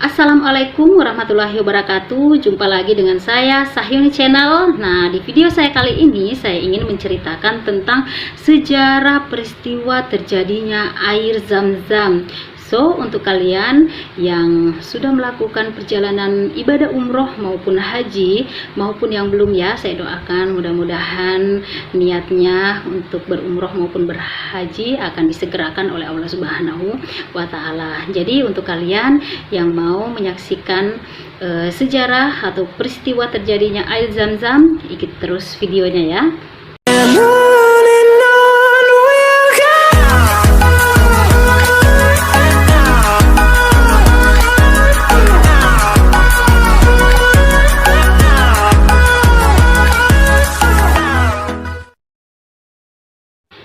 Assalamualaikum warahmatullahi wabarakatuh. Jumpa lagi dengan saya Sahyuni Channel. Nah, di video saya kali ini saya ingin menceritakan tentang sejarah peristiwa terjadinya air Zam-Zam. So, untuk kalian yang sudah melakukan perjalanan ibadah umroh maupun haji maupun yang belum, ya, saya doakan mudah-mudahan niatnya untuk berumroh maupun berhaji akan disegerakan oleh Allah Subhanahu wa Ta'ala. Jadi untuk kalian yang mau menyaksikan sejarah atau peristiwa terjadinya air Zam-Zam, ikuti terus videonya ya.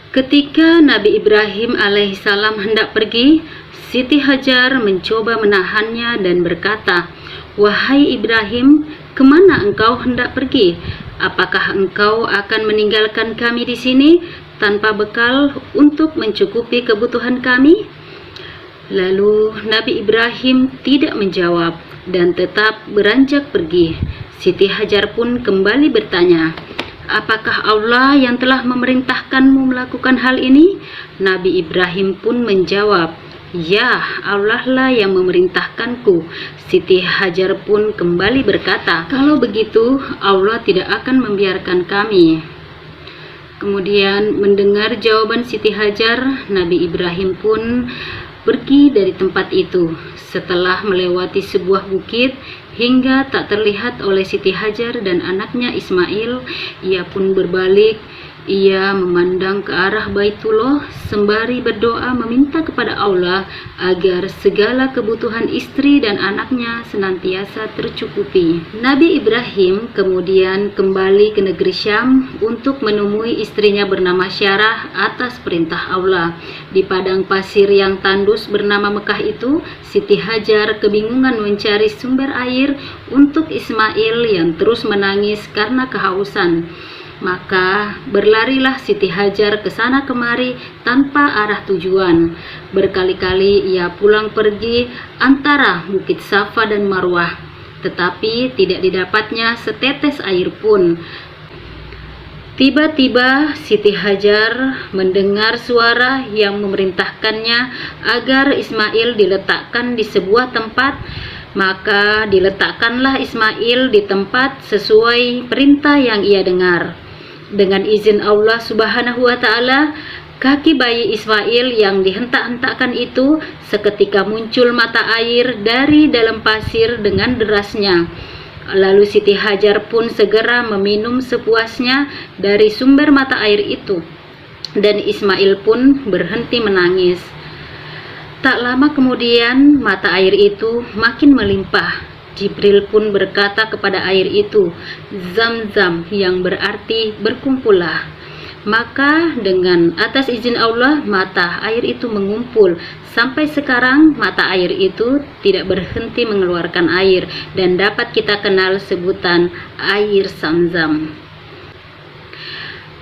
Ketika Nabi Ibrahim alaihissalam hendak pergi, Siti Hajar mencoba menahannya dan berkata, "Wahai Ibrahim, kemana engkau hendak pergi? Apakah engkau akan meninggalkan kami di sini tanpa bekal untuk mencukupi kebutuhan kami?" Lalu Nabi Ibrahim tidak menjawab dan tetap beranjak pergi. Siti Hajar pun kembali bertanya, "Apakah Allah yang telah memerintahkanmu melakukan hal ini?" Nabi Ibrahim pun menjawab, "Ya, Allah lah yang memerintahkanku." Siti Hajar pun kembali berkata, "Kalau begitu, Allah tidak akan membiarkan kami." Kemudian mendengar jawaban Siti Hajar, Nabi Ibrahim pun pergi dari tempat itu. Setelah melewati sebuah bukit hingga tak terlihat oleh Siti Hajar dan anaknya Ismail, ia pun berbalik. Ia memandang ke arah Baitullah sembari berdoa meminta kepada Allah agar segala kebutuhan istri dan anaknya senantiasa tercukupi. Nabi Ibrahim kemudian kembali ke negeri Syam untuk menemui istrinya bernama Syarah atas perintah Allah. Di padang pasir yang tandus bernama Mekah itu, Siti Hajar kebingungan mencari sumber air untuk Ismail yang terus menangis karena kehausan. Maka berlarilah Siti Hajar ke sana kemari tanpa arah tujuan. Berkali-kali ia pulang pergi antara Bukit Safa dan Marwah, tetapi tidak didapatnya setetes air pun. Tiba-tiba Siti Hajar mendengar suara yang memerintahkannya agar Ismail diletakkan di sebuah tempat. Maka diletakkanlah Ismail di tempat sesuai perintah yang ia dengar. Dengan izin Allah Subhanahu wa Ta'ala, kaki bayi Ismail yang dihentak-hentakkan itu seketika muncul mata air dari dalam pasir dengan derasnya. Lalu Siti Hajar pun segera meminum sepuasnya dari sumber mata air itu, dan Ismail pun berhenti menangis. Tak lama kemudian mata air itu makin melimpah. Jibril pun berkata kepada air itu, "Zam-Zam," yang berarti berkumpullah. Maka dengan atas izin Allah mata air itu mengumpul. Sampai sekarang mata air itu tidak berhenti mengeluarkan air dan dapat kita kenal sebutan air Zam-Zam.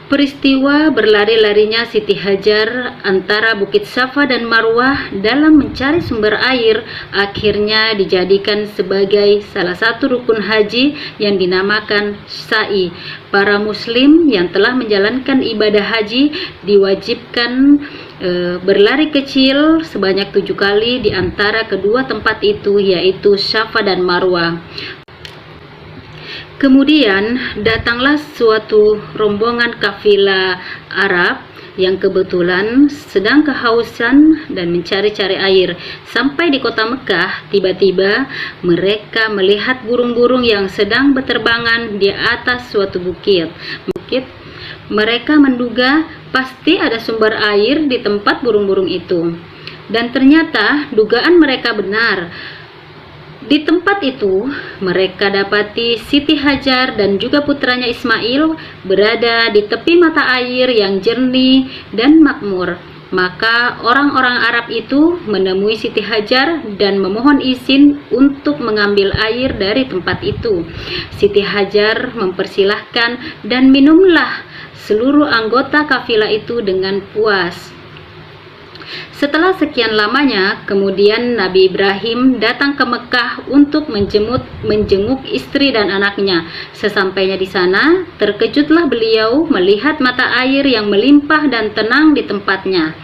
Peristiwa berlari-larinya Siti Hajar antara Bukit Safa dan Marwah dalam mencari sumber air akhirnya dijadikan sebagai salah satu rukun haji yang dinamakan sa'i. Para muslim yang telah menjalankan ibadah haji diwajibkan berlari kecil sebanyak 7 kali di antara kedua tempat itu, yaitu Safa dan Marwah. Kemudian datanglah suatu rombongan kafilah Arab yang kebetulan sedang kehausan dan mencari-cari air. Sampai di kota Mekah, tiba-tiba mereka melihat burung-burung yang sedang berterbangan di atas suatu bukit. Mereka menduga pasti ada sumber air di tempat burung-burung itu. Dan ternyata dugaan mereka benar. Di tempat itu, mereka dapati Siti Hajar dan juga putranya Ismail berada di tepi mata air yang jernih dan makmur. Maka orang-orang Arab itu menemui Siti Hajar dan memohon izin untuk mengambil air dari tempat itu. Siti Hajar mempersilahkan dan minumlah seluruh anggota kafilah itu dengan puas. Setelah sekian lamanya, kemudian Nabi Ibrahim datang ke Mekah untuk menjenguk istri dan anaknya. Sesampainya di sana, terkejutlah beliau melihat mata air yang melimpah dan tenang di tempatnya.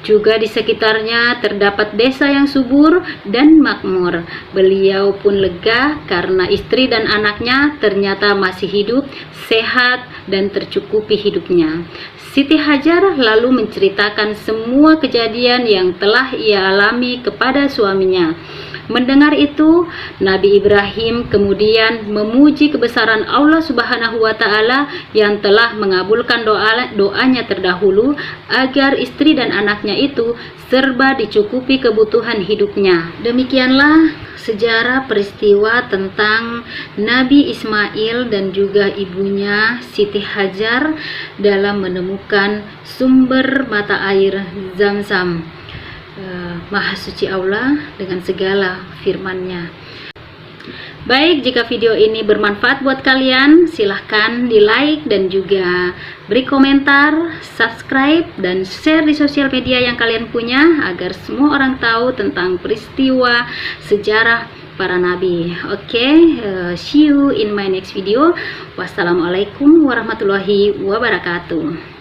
Juga di sekitarnya terdapat desa yang subur dan makmur. Beliau pun lega karena istri dan anaknya ternyata masih hidup, sehat, dan tercukupi hidupnya. Siti Hajar lalu menceritakan semua kejadian yang telah ia alami kepada suaminya. Mendengar itu, Nabi Ibrahim kemudian memuji kebesaran Allah Subhanahu wa Ta'ala yang telah mengabulkan doanya terdahulu agar istri dan anaknya itu serba dicukupi kebutuhan hidupnya. Demikianlah sejarah peristiwa tentang Nabi Ismail dan juga ibunya Siti Hajar dalam menemukan sumber mata air Zam-Zam. Maha suci Allah dengan segala firman-Nya. Baik, jika video ini bermanfaat buat kalian, silahkan di like dan juga beri komentar, subscribe, dan share di sosial media yang kalian punya agar semua orang tahu tentang peristiwa sejarah para nabi. Oke, see you in my next video. Wassalamualaikum warahmatullahi wabarakatuh.